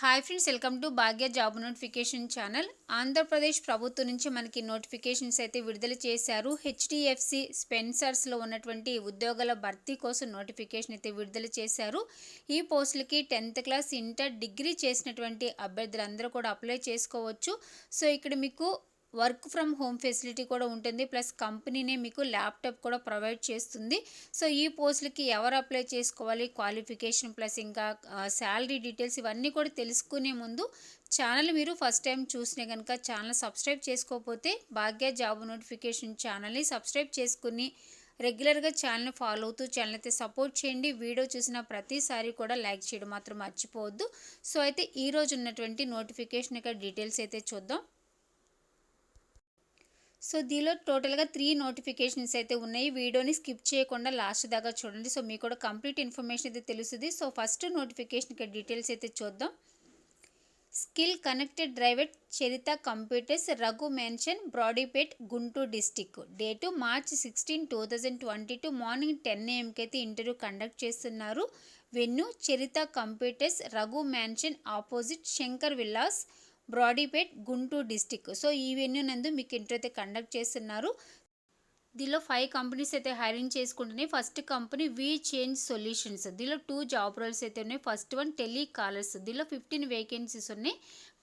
Hi friends, welcome to Bhagya job notification channel. Andhra Pradesh ప్రభుత్వం నుంచి మనకి నోటిఫికేషన్స్ అయితే విడుదల చేశారు. హెచ్డిఎఫ్సి స్పెన్సర్స్లో ఉన్నటువంటి ఉద్యోగాల భర్తీ కోసం నోటిఫికేషన్ అయితే విడుదల చేశారు. ఈ పోస్టులకి 10th క్లాస్, ఇంటర్, డిగ్రీ చేసినటువంటి అభ్యర్థులందరూ కూడా అప్లై చేసుకోవచ్చు. సో ఇక్కడ మీకు వర్క్ ఫ్రమ్ హోమ్ ఫెసిలిటీ కూడా ఉంటుంది, ప్లస్ కంపెనీనే మీకు ల్యాప్టాప్ కూడా ప్రొవైడ్ చేస్తుంది. సో ఈ పోస్టులకి ఎవరు అప్లై చేసుకోవాలి, క్వాలిఫికేషన్ ప్లస్ ఇంకా శాలరీ డీటెయిల్స్ ఇవన్నీ కూడా తెలుసుకునే ముందు ఛానల్ మీరు ఫస్ట్ టైం చూసినా కనుక ఛానల్ సబ్స్క్రైబ్ చేసుకోకపోతే భాగ్య జాబ్ నోటిఫికేషన్ ఛానల్ని సబ్స్క్రైబ్ చేసుకుని రెగ్యులర్గా ఛానల్ని ఫాలో అవుతూ ఛానల్ అయితే సపోర్ట్ చేయండి. వీడియో చూసిన ప్రతిసారి కూడా లైక్ చేయడం మాత్రం మర్చిపోవద్దు. సో అయితే ఈరోజు ఉన్నటువంటి నోటిఫికేషన్ యొక్క డీటెయిల్స్ అయితే చూద్దాం. సో దీనిలో టోటల్గా 3 నోటిఫికేషన్స్ అయితే ఉన్నాయి. వీడియోని స్కిప్ చేయకుండా లాస్ట్ దాకా చూడండి. సో మీకు కూడా కంప్లీట్ ఇన్ఫర్మేషన్ అయితే తెలుస్తుంది. సో ఫస్ట్ నోటిఫికేషన్కి డీటెయిల్స్ అయితే చూద్దాం. Skill connected driver Charitha computers, Raghu mansion, Brodipet, Guntur district. Date March 16, 2022 morning 10 AM అయితే ఇంటర్వ్యూ కండక్ట్ చేస్తున్నారు. Venue Charitha computers, Raghu mansion opposite Shankar Vilas, Brodipet, Guntur district. So ఈ వెన్యూ నందు మీకు ఇంటర్వ్యూ అయితే కండక్ట్ చేస్తున్నారు. దీనిలో 5 కంపెనీస్ అయితే హైరింగ్ చేసుకుంటున్నాయి. First company we change solutions. దీనిలో 2 జాబ్ రోల్స్ అయితే ఉన్నాయి. First one telecallers. దీనిలో 15 వేకెన్సీస్ ఉన్నాయి.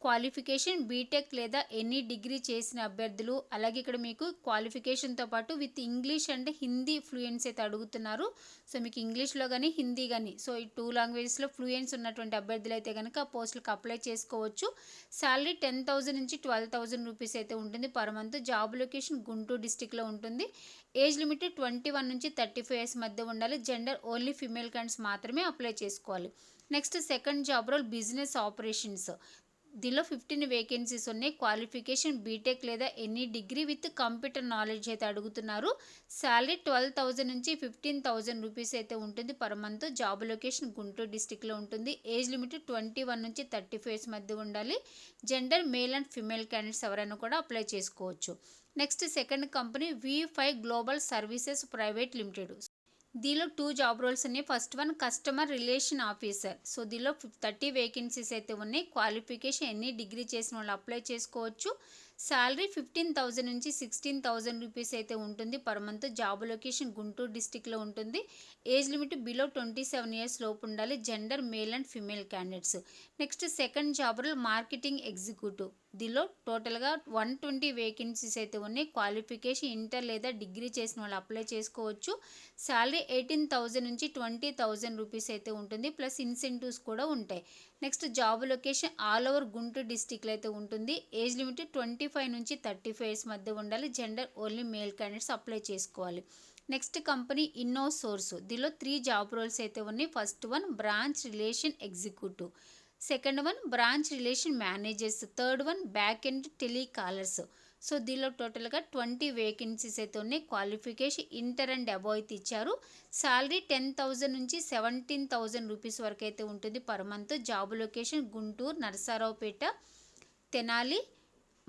క్వాలిఫికేషన్ బీటెక్ లేదా ఎనీ డిగ్రీ చేసిన అభ్యర్థులు, అలాగే ఇక్కడ మీకు క్వాలిఫికేషన్తో పాటు with English and Hindi fluence అయితే అడుగుతున్నారు. సో మీకు ఇంగ్లీష్లో కానీ హిందీ కానీ సో ఈ 2 లాంగ్వేజెస్లో ఫ్లూయెన్స్ ఉన్నటువంటి అభ్యర్థులు అయితే కనుక పోస్టులకు అప్లై చేసుకోవచ్చు. శాలరీ 10,000 నుంచి 12,000 రూపీస్ అయితే ఉంటుంది per month. Job location Guntur డిస్టిక్లో ఉంటుంది. ఏజ్ లిమిట్ 21 నుంచి 35 ఇయర్స్ మధ్య ఉండాలి. జెండర్ ఓన్లీ ఫీమేల్ క్యాండిడేట్స్ మాత్రమే అప్లై చేసుకోవాలి. Next second job role business operations. దీనిలో 15 వేకెన్సీస్ ఉన్నాయి. క్వాలిఫికేషన్ బీటెక్ లేదా any degree with computer knowledge అయితే అడుగుతున్నారు. శాలరీ 12,000 నుంచి 15,000 రూపీస్ అయితే ఉంటుంది per month. Job location Guntur డిస్టిక్లో ఉంటుంది. ఏజ్ లిమిట్ 21 నుంచి 35 ఇయర్స్ మధ్య ఉండాలి. Gender male and female candidates ఎవరైనా కూడా అప్లై చేసుకోవచ్చు. Next second company V5 global services private limited. దీనిలో 2 జాబ్ రోల్స్ ఉన్నాయి. First one customer relation officer. So దీనిలో 30 వేకెన్సీస్ అయితే ఉన్నాయి. క్వాలిఫికేషన్ ఎన్ని డిగ్రీ చేసిన వాళ్ళు అప్లై చేసుకోవచ్చు. శాలరీ 15,000 నుంచి 16,000 రూపీస్ అయితే ఉంటుంది per month. Job location Guntur డిస్టిక్లో ఉంటుంది. ఏజ్ లిమిట్ బిలో 27 ఇయర్స్ లోపు ఉండాలి. Gender male and female candidates. Next second job role marketing executive. దీనిలో టోటల్గా 120 వేకెన్సీస్ అయితే ఉన్నాయి. క్వాలిఫికేషన్ ఇంటర్ లేదా డిగ్రీ చేసిన వాళ్ళు అప్లై చేసుకోవచ్చు. శాలరీ 18,000 నుంచి 20,000 రూపీస్ అయితే ఉంటుంది, ప్లస్ ఇన్సెంటివ్స్ కూడా ఉంటాయి. Next job location all over Guntur డిస్టిక్లో అయితే ఉంటుంది. ఏజ్ లిమిట్ 25 నుంచి 35 ఇయర్స్ మధ్య ఉండాలి. Gender only male candidates apply చేసుకోవాలి. Next company inno source. దీనిలో 3 జాబ్ రోల్స్ అయితే ఉన్నాయి. First one branch relation executive. Second one branch relation managers. Third one back end telecallers. So దీనిలో టోటల్గా 20 వేకెన్సీస్ అయితే ఉన్నాయి. క్వాలిఫికేషన్ ఇంటర్ అండ్ అబోవ్ అయితే ఇచ్చారు. శాలరీ 10,000 నుంచి 17,000 రూపీస్ వరకు అయితే ఉంటుంది per month. Job location Guntur, Narasaraopet, Tenali,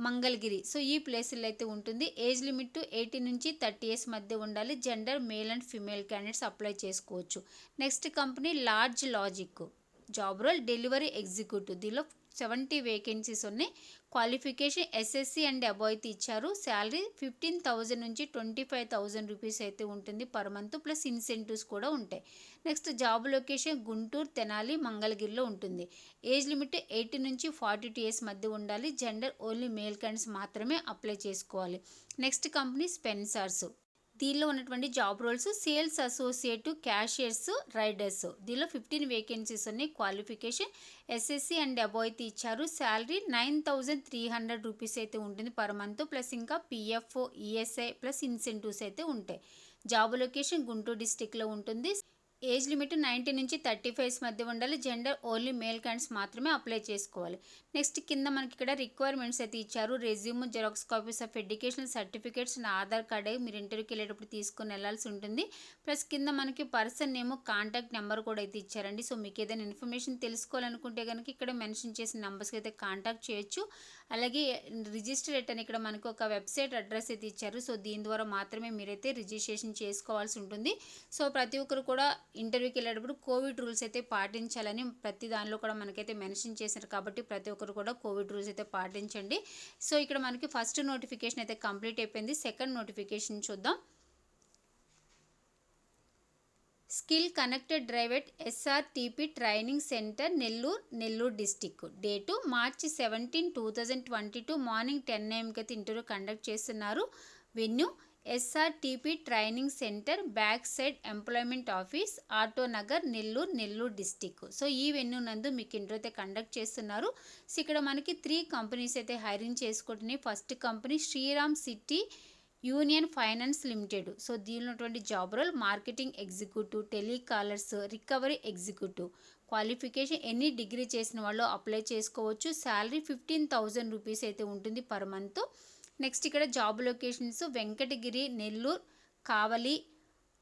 Mangalagiri. So ఈ ప్లేసుల్లో అయితే ఉంటుంది. ఏజ్ లిమిట్ 18 నుంచి 30 ఇయర్స్ మధ్య ఉండాలి. Gender male and female candidates apply చేసుకోవచ్చు. Next company large logic. Job role delivery executive. దీనిలో 70 వేకెన్సీస్ ఉన్నాయి. క్వాలిఫికేషన్ ఎస్ఎస్సి అండ్ అబోవ్ అయితే ఇచ్చారు. శాలరీ 15,000 నుంచి 25,000 రూపీస్ అయితే ఉంటుంది పర్ మంత్, ప్లస్ ఇన్సెంటివ్స్ కూడా ఉంటాయి. Next job location Guntur, Tenali, మంగళగిరిలో ఉంటుంది. ఏజ్ లిమిట్ 18 నుంచి 42 ఇయర్స్ మధ్య ఉండాలి. జెండర్ ఓన్లీ మేల్ క్యాండిడేట్స్ మాత్రమే అప్లై చేసుకోవాలి. Next company Spencer's. దీనిలో ఉన్నటువంటి job roles sales associate, cashiers, riders. దీనిలో 15 వేకెన్సీస్ ఉన్నాయి. క్వాలిఫికేషన్ ఎస్ఎస్సి అండ్ అబోవ్ అయితే ఇచ్చారు. శాలరీ 9,300 రూపీస్ అయితే ఉంటుంది పర్ మంత్, ప్లస్ ఇంకా పిఎఫ్, ఈఎస్ఐ ప్లస్ ఇన్సెంటివ్స్ అయితే ఉంటాయి. జాబ్ లొకేషన్ గుంటూరు డిస్టిక్లో ఉంటుంది. ఏజ్ లిమిట్ 19 నుంచి 35 ఇయర్స్ మధ్య ఉండాలి. జెండర్ ఓన్లీ మేల్ క్యాండిడేట్స్ మాత్రమే అప్లై చేసుకోవాలి. నెక్స్ట్ కింద మనకి ఇక్కడ రిక్వైర్మెంట్స్ అయితే ఇచ్చారు. Resume, xerox copies of educational certificates, Aadhaar card మీరు ఇంటర్వ్యూకి వెళ్ళేటప్పుడు తీసుకొని వెళ్ళాల్సి ఉంటుంది. ప్లస్ కింద మనకి పర్సన్ నేమ్, కాంటాక్ట్ నెంబర్ కూడా అయితే ఇచ్చారండి. సో మీకు ఏదైనా ఇన్ఫర్మేషన్ తెలుసుకోవాలనుకుంటే కనుక ఇక్కడ మెన్షన్ చేసిన నెంబర్స్కి అయితే కాంటాక్ట్ చేయొచ్చు. అలాగే రిజిస్టర్ అని ఇక్కడ మనకు ఒక వెబ్సైట్ అడ్రస్ అయితే ఇచ్చారు. సో దీని ద్వారా మాత్రమే మీరైతే రిజిస్ట్రేషన్ చేసుకోవాల్సి ఉంటుంది. సో ప్రతి ఒక్కరు కూడా ఇంటర్వ్యూకి వెళ్ళేటప్పుడు కోవిడ్ రూల్స్ అయితే పాటించాలని ప్రతి దానిలో కూడా మనకైతే మెన్షన్ చేశారు కాబట్టి ప్రతి ఒక్కరు కూడా కోవిడ్ రూల్స్ అయితే పాటించండి. సో ఇక్కడ మనకి ఫస్ట్ నోటిఫికేషన్ అయితే కంప్లీట్ అయిపోయింది. సెకండ్ నోటిఫికేషన్ చూద్దాం. Skill connected drive at SRTP training centre Nellore district. Date March 17, 2022 morning 10 AM అయితే ఇంటర్వ్యూ కండక్ట్ చేస్తున్నారు. Venue SRTP training centre, back side employment office, auto Nagar, Nellore district. So ఈ venue నందు మీకు interview అయితే conduct చేస్తున్నారు. So ఇక్కడ మనకి 3 కంపెనీస్ అయితే హైరింగ్ చేసుకుంటున్నాయి. First company Shriram city union finance limited. So దీనిలో ఉన్నటువంటి job role marketing executive, telecallers, recovery executive. Qualification any degree చేసిన వాళ్ళు అప్లై చేసుకోవచ్చు. శాలరీ 15,000 రూపీస్ అయితే ఉంటుంది పర్ మంత్. నెక్స్ట్ ఇక్కడ job locations Venkatagiri, Nellore, Kavali,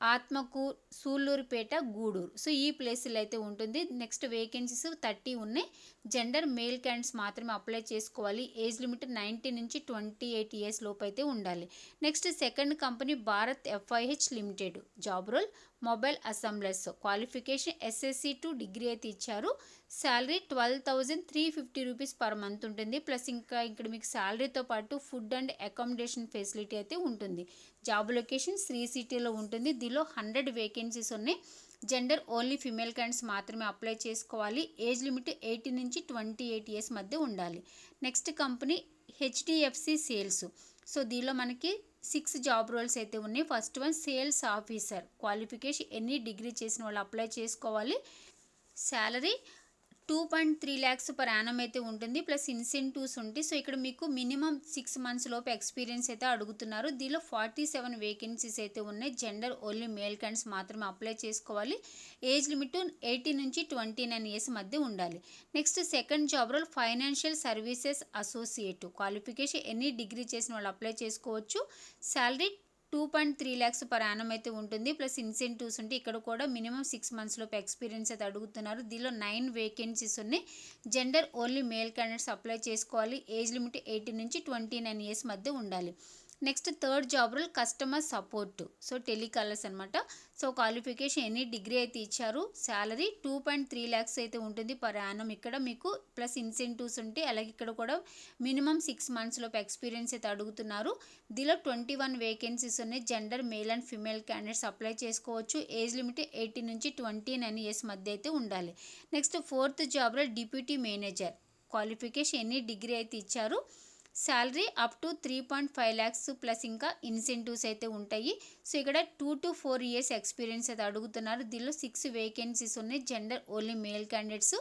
Atmakur, Sullurpeta, Gudur. So ఈ ప్లేసులు అయితే ఉంటుంది. నెక్స్ట్ వేకెన్సీస్ 30 ఉన్నాయి. జెండర్ మేల్ క్యాండిడేట్స్ మాత్రమే అప్లై చేసుకోవాలి. ఏజ్ లిమిట్ 19 నుంచి 28 ఇయర్స్ లోపు అయితే ఉండాలి. Next second company Bharat FIH limited. Job role mobile assemblers. Qualification SSC to degree అయితే ఇచ్చారు. శాలరీ 12,350 రూపీస్ పర్ మంత్ ఉంటుంది. ప్లస్ ఇంకా ఇక్కడ మీకు శాలరీతో పాటు ఫుడ్ అండ్ అకామిడేషన్ ఫెసిలిటీ అయితే ఉంటుంది. జాబ్ లొకేషన్ శ్రీ సిటీలో ఉంటుంది. దీనిలో 100 వేకెన్సీస్ ఉన్నాయి. జెండర్ ఓన్లీ ఫిమేల్ క్యాండిడేట్స్ మాత్రమే అప్లై చేసుకోవాలి. ఏజ్ లిమిట్ 18 నుంచి 28 ఇయర్స్ మధ్య ఉండాలి. Next company HDFC sales. So దీనిలో మనకి 6 జాబ్ రోల్స్ అయితే ఉన్నాయి. First one sales officer. Qualification any degree చేసిన వాళ్ళు అప్లై చేసుకోవాలి. శాలరీ 2.3 lakhs పర్ యానం అయితే ఉంటుంది. ప్లస్ ఇన్సెంటివ్స్ ఉంటాయి. సో ఇక్కడ మీకు మినిమం 6 months లోపు ఎక్స్పీరియన్స్ అయితే అడుగుతున్నారు. దీనిలో 47 వేకెన్సీస్ అయితే ఉన్నాయి. జెండర్ ఓన్లీ మేల్ క్యాండిడేట్స్ మాత్రమే అప్లై చేసుకోవాలి. ఏజ్ లిమిట్ 18 నుంచి 29 ఇయర్స్ మధ్య ఉండాలి. Next second job role financial services associate. Qualification any degree చేసిన వాళ్ళు అప్లై చేసుకోవచ్చు. శాలరీ 2.3 lakhs పర్ యానం అయితే ఉంటుంది. ప్లస్ ఇన్సెంటివ్స్ ఉంటే ఇక్కడ కూడా మినిమం 6 months లోపు ఎక్స్పీరియన్స్ అయితే అడుగుతున్నారు. దీనిలో 9 వేకెన్సీస్ ఉన్నాయి. Gender only male candidates apply చేసుకోవాలి. ఏజ్ లిమిట్ 18 నుంచి 29 ఇయర్స్ మధ్య ఉండాలి. Next third job role customer support. So telecallers అనమాట. సో క్వాలిఫికేషన్ ఎనీ డిగ్రీ అయితే ఇచ్చారు. శాలరీ 2.3 lakhs అయితే ఉంటుంది పర్ యానం ఇక్కడ మీకు. ప్లస్ ఇన్సెంటివ్స్ ఉంటాయి. అలాగే ఇక్కడ కూడా మినిమం 6 months లోపు ఎక్స్పీరియన్స్ అయితే అడుగుతున్నారు. దీనిలో 21 వేకెన్సీస్ ఉన్నాయి. Gender male and female candidates apply చేసుకోవచ్చు. ఏజ్ లిమిట్ 18 నుంచి 29 ఇయర్స్ మధ్య అయితే ఉండాలి. Next fourth job role deputy manager. Qualification any degree అయితే ఇచ్చారు. Salary up to 3.5 lakhs plus ఇంకా ఇన్సెంటివ్స్ అయితే ఉంటాయి. సో ఇక్కడ 2 to 4 ఇయర్స్ ఎక్స్పీరియన్స్ అయితే అడుగుతున్నారు. దీనిలో 6 వేకెన్సీస్ ఉన్నాయి. Gender only male candidates.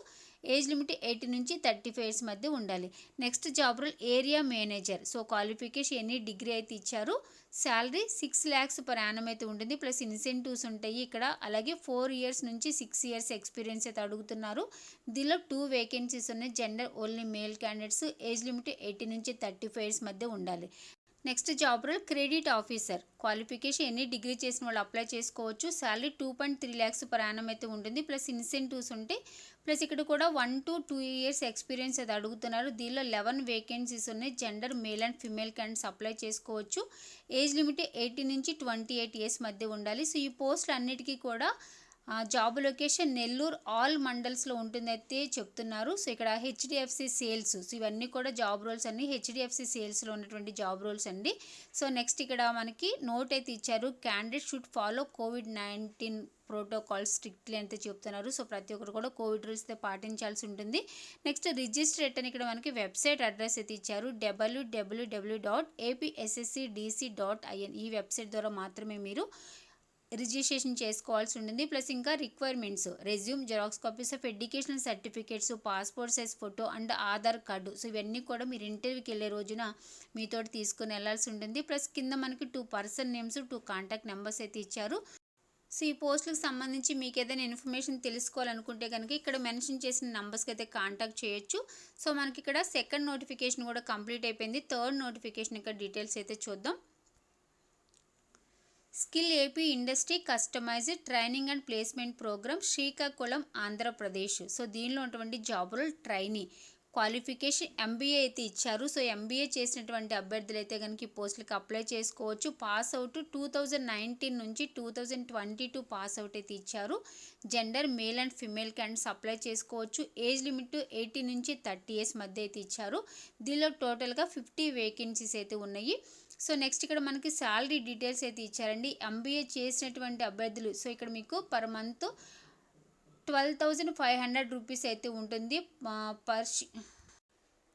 Age limit 18 నుంచి 35 ఇయర్స్ మధ్య ఉండాలి. Next job role area manager. So qualification any degree అయితే ఇచ్చారు. శాలరీ 6 lakhs పర్ యానం అయితే ఉంటుంది. ప్లస్ ఇన్సెంటివ్స్ ఉంటాయి ఇక్కడ. అలాగే 4 ఇయర్స్ నుంచి 6 ఇయర్స్ ఎక్స్పీరియన్స్ అయితే అడుగుతున్నారు. దీనిలో 2 వేకెన్సీస్ ఉన్నాయి. Gender only male candidates. Age limit 18 నుంచి 35 ఇయర్స్ మధ్య ఉండాలి. Next job role credit officer. Qualification any degree చేసిన వాళ్ళు అప్లై చేసుకోవచ్చు. శాలరీ 2.3 lakhs పర్ యానం అయితే ఉంటుంది. ప్లస్ ఇన్సెంటివ్స్ ఉంటాయి. ప్లస్ ఇక్కడ కూడా 1 to 2 ఇయర్స్ ఎక్స్పీరియన్స్ అయితే అడుగుతున్నారు. దీనిలో 11 వేకెన్సీస్ ఉన్నాయి. Gender male and female candidates apply చేసుకోవచ్చు. ఏజ్ లిమిట్ 18 నుంచి 28 ఇయర్స్ మధ్య ఉండాలి. సో ఈ పోస్టులు అన్నిటికీ కూడా జాబ్ లొకేషన్ నెల్లూరు ఆల్ మండల్స్లో ఉంటుందైతే చెప్తున్నారు. సో ఇక్కడ HDFC సేల్స్. సో ఇవన్నీ కూడా జాబ్ రోల్స్ అన్ని HDFC సేల్స్లో ఉన్నటువంటి జాబ్ రోల్స్ అండి. సో నెక్స్ట్ ఇక్కడ మనకి నోట్ అయితే ఇచ్చారు. Candidate should follow COVID-19 protocol strictly అయితే చెప్తున్నారు. సో ప్రతి ఒక్కరు కూడా కోవిడ్ రూల్స్ అయితే పాటించాల్సి ఉంటుంది. నెక్స్ట్ రిజిస్ట్రేట్ అని ఇక్కడ మనకి వెబ్సైట్ అడ్రస్ అయితే ఇచ్చారు. www.apsscdc.in. ఈ వెబ్సైట్ ద్వారా మాత్రమే మీరు రిజిస్ట్రేషన్ చేసుకోవాల్సి ఉంటుంది. ప్లస్ ఇంకా requirements resume, xerox copies of educational certificates, passport size photo and Aadhaar card. So ఇవన్నీ కూడా మీరు ఇంటర్వ్యూకి వెళ్ళే రోజున మీతో తీసుకుని వెళ్ళాల్సి ఉంటుంది. ప్లస్ కింద మనకి 2 పర్సన్ నేమ్స్, 2 కాంటాక్ట్ నెంబర్స్ అయితే ఇచ్చారు. సో ఈ పోస్టులకు సంబంధించి మీకు ఏదైనా ఇన్ఫర్మేషన్ తెలుసుకోవాలనుకుంటే కనుక ఇక్కడ మెన్షన్ చేసిన నెంబర్స్కి అయితే కాంటాక్ట్ చేయొచ్చు. సో మనకి ఇక్కడ సెకండ్ నోటిఫికేషన్ కూడా కంప్లీట్ అయిపోయింది. థర్డ్ నోటిఫికేషన్ ఇక్కడ డీటెయిల్స్ అయితే చూద్దాం. Skill AP industry customised training and placement programme, Srikakulam, Andhra Pradesh. So దీనిలో ఉన్నటువంటి job role trainee. Qualification MBA అయితే ఇచ్చారు. సో ఎంబీఏ చేసినటువంటి అభ్యర్థులు అయితే కనుక ఈ పోస్టులకి అప్లై చేసుకోవచ్చు. పాస్ అవుట్ 2019 నుంచి 2022 పాస్ అవుట్ అయితే ఇచ్చారు. Gender male and female candidates apply చేసుకోవచ్చు. ఏజ్ లిమిట్ 18 నుంచి 30 ఇయర్స్ మధ్య అయితే ఇచ్చారు. దీనిలో టోటల్గా 50 వేకెన్సీస్ అయితే ఉన్నాయి. సో నెక్స్ట్ ఇక్కడ మనకి శాలరీ డీటెయిల్స్ అయితే ఇచ్చారండి. ఎంబీఏ చేసినటువంటి అభ్యర్థులు సో ఇక్కడ మీకు పర్ మంత్ 12,500 రూపీస్ అయితే ఉంటుంది పర్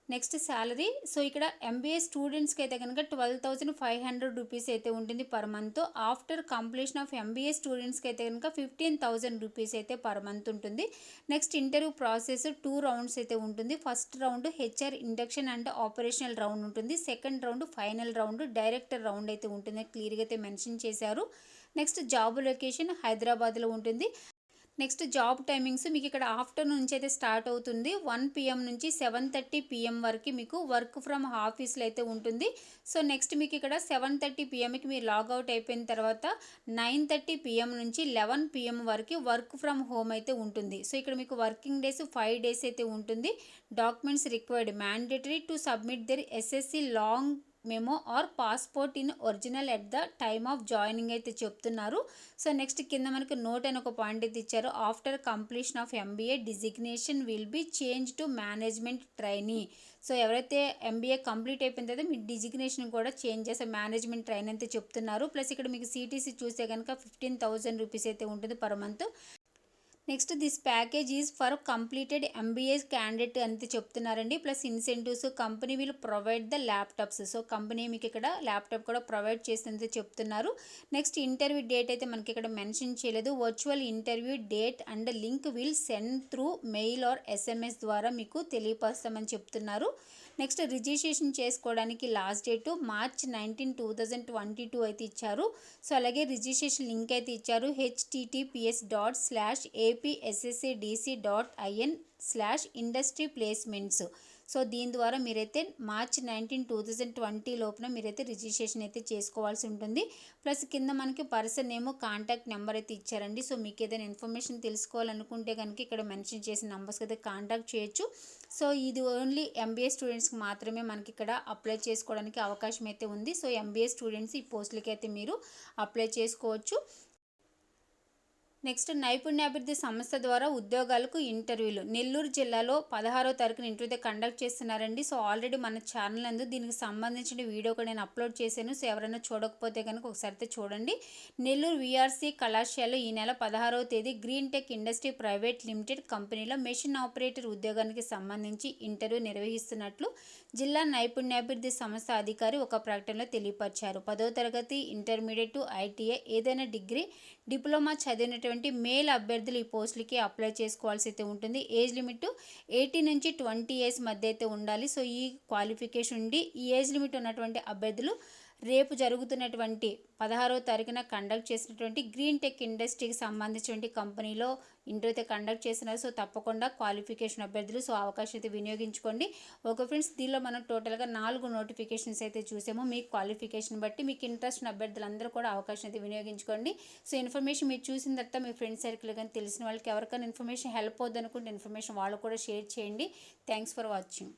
నెక్స్ట్ శాలరీ. సో ఇక్కడ ఎంబీఏ స్టూడెంట్స్కి అయితే కనుక 12,500 రూపీస్ అయితే ఉంటుంది per month. After completion of MBA స్టూడెంట్స్కి అయితే కనుక 15,000 రూపీస్ అయితే పర్ మంత్ ఉంటుంది. నెక్స్ట్ ఇంటర్వ్యూ ప్రాసెస్ 2 రౌండ్స్ అయితే ఉంటుంది. First round HR induction and operational round ఉంటుంది. Second round final round director round అయితే ఉంటుంది, క్లియర్గా అయితే మెన్షన్ చేశారు. నెక్స్ట్ జాబ్ లొకేషన్ హైదరాబాద్లో ఉంటుంది. నెక్స్ట్ జాబ్ టైమింగ్స్ మీకు ఇక్కడ ఆఫ్టర్నూన్ నుంచి అయితే స్టార్ట్ అవుతుంది. 1 PM నుంచి 7:30 PM వరకు మీకు వర్క్ ఫ్రమ్ ఆఫీస్లో అయితే ఉంటుంది. సో నెక్స్ట్ మీకు ఇక్కడ 7:30 PMకి మీరు లాగౌట్ అయిపోయిన తర్వాత 9:30 PM నుంచి 11 PM వరకు వర్క్ ఫ్రమ్ హోమ్ అయితే ఉంటుంది. సో ఇక్కడ మీకు వర్కింగ్ డేస్ 5 డేస్ అయితే ఉంటుంది. Documents required mandatory to submit their SSC long memo or passport in original at the time of joining అయితే చెప్తున్నారు. సో నెక్స్ట్ కింద మనకి నోట్ అని ఒక పాయింట్ అయితే ఇచ్చారు. After completion of MBA designation will be change to management trainee. So ఎవరైతే MBA complete అయిపోయిన తర్వాత మీ డిజిగ్నేషన్ కూడా చేంజ్ చేసే మేనేజ్మెంట్ ట్రైన్ అయితే చెప్తున్నారు. ప్లస్ ఇక్కడ మీకు సిటీసీ చూస్తే కనుక 15,000 రూపీస్ అయితే ఉంటుంది per month. Next this package is for completed MBA candidate అని చెప్తున్నారండి. Plus incentives company will provide the laptops. So company మీకు ఇక్కడ ల్యాప్టాప్ కూడా ప్రొవైడ్ చేసింది చెప్తున్నారు. నెక్స్ట్ ఇంటర్వ్యూ డేట్ అయితే మనకి ఇక్కడ మెన్షన్ చేయలేదు. Virtual interview date and link will send through mail or SMS ద్వారా మీకు తెలియపరుస్తామని చెప్తున్నారు. నెక్స్ట్ రిజిస్ట్రేషన్ చేసుకోవడానికి లాస్ట్ డేట్ March 19, 2022 అయితే ఇచ్చారు. సో అలాగే రిజిస్ట్రేషన్ లింక్ అయితే ఇచ్చారు. https:/apsscdc.in/industry placements. సో దీని ద్వారా మీరైతే March 19, 2020 లోపున మీరైతే రిజిస్ట్రేషన్ అయితే చేసుకోవాల్సి ఉంటుంది. ప్లస్ కింద మనకి పర్సన్ నేమ్ కాంటాక్ట్ నెంబర్ అయితే ఇచ్చారండి. సో మీకు ఏదైనా ఇన్ఫర్మేషన్ తెలుసుకోవాలనుకుంటే కనుక ఇక్కడ మెన్షన్ చేసిన నెంబర్స్కి అయితే కాంటాక్ట్ చేయొచ్చు. సో ఇది ఓన్లీ ఎంబీఏ స్టూడెంట్స్కి మాత్రమే మనకి ఇక్కడ అప్లై చేసుకోవడానికి అవకాశం అయితే ఉంది. సో ఎంబీఏ స్టూడెంట్స్ ఈ పోస్టులకి అయితే మీరు అప్లై చేసుకోవచ్చు. నెక్స్ట్ నైపుణ్యాభివృద్ధి సంస్థ ద్వారా ఉద్యోగాలకు ఇంటర్వ్యూలు. నెల్లూరు జిల్లాలో 16వ తారీఖున ఇంటర్వ్యూ కండక్ట్ చేస్తున్నారండి. సో ఆల్రెడీ మన ఛానల్ నందు దీనికి సంబంధించిన వీడియో కూడా నేను అప్లోడ్ చేశాను. సో ఎవరైనా చూడకపోతే కనుక ఒకసారి అయితే చూడండి. నెల్లూరు VRC కళాశాలలో ఈ నెల 16వ తేదీ green tech industry private limited కంపెనీలో మెషిన్ ఆపరేటర్ ఉద్యోగానికి సంబంధించి ఇంటర్వ్యూ నిర్వహిస్తున్నట్లు జిల్లా నైపుణ్యాభివృద్ధి సంస్థ అధికారి ఒక ప్రకటనలో తెలియపరిచారు. 10వ తరగతి ఇంటర్మీడియట్ ITI ఏదైనా డిగ్రీ డిప్లొమా చదివినటువంటి మేల్ అభ్యర్థులు ఈ పోస్టులకి అప్లై చేసుకోవాల్సి అయితే ఉంటుంది. ఏజ్ లిమిట్ 18 నుంచి 20 ఇయర్స్ మధ్య అయితే ఉండాలి. సో ఈ క్వాలిఫికేషన్ ఉండి ఈ ఏజ్ లిమిట్ ఉన్నటువంటి అభ్యర్థులు రేపు జరుగుతున్నటువంటి 16వ తారీఖున కండక్ట్ చేసినటువంటి గ్రీన్ టెక్ ఇండస్ట్రీకి సంబంధించినటువంటి కంపెనీలో ఇంటర్వ్యూ అయితే కండక్ట్ చేస్తున్నారు. సో తప్పకుండా క్వాలిఫికేషన్ అభ్యర్థులు సో అవకాశం అయితే వినియోగించుకోండి. ఓకే ఫ్రెండ్స్, దీనిలో మనం టోటల్గా 4 నోటిఫికేషన్స్ అయితే చూసాము. మీ క్వాలిఫికేషన్ బట్టి మీకు ఇంట్రెస్ట్ ఉన్న అభ్యర్థులందరూ కూడా అవకాశం అయితే వినియోగించుకోండి. సో ఇన్ఫర్మేషన్ మీరు చూసిన తర్వాత మీ ఫ్రెండ్స్ సర్కిల్ కానీ తెలిసిన వాళ్ళకి ఎవరికైనా ఇన్ఫర్మేషన్ హెల్ప్ అవుతుంది అనుకుంటే ఇన్ఫర్మేషన్ వాళ్ళు కూడా షేర్ చేయండి. Thanks for watching.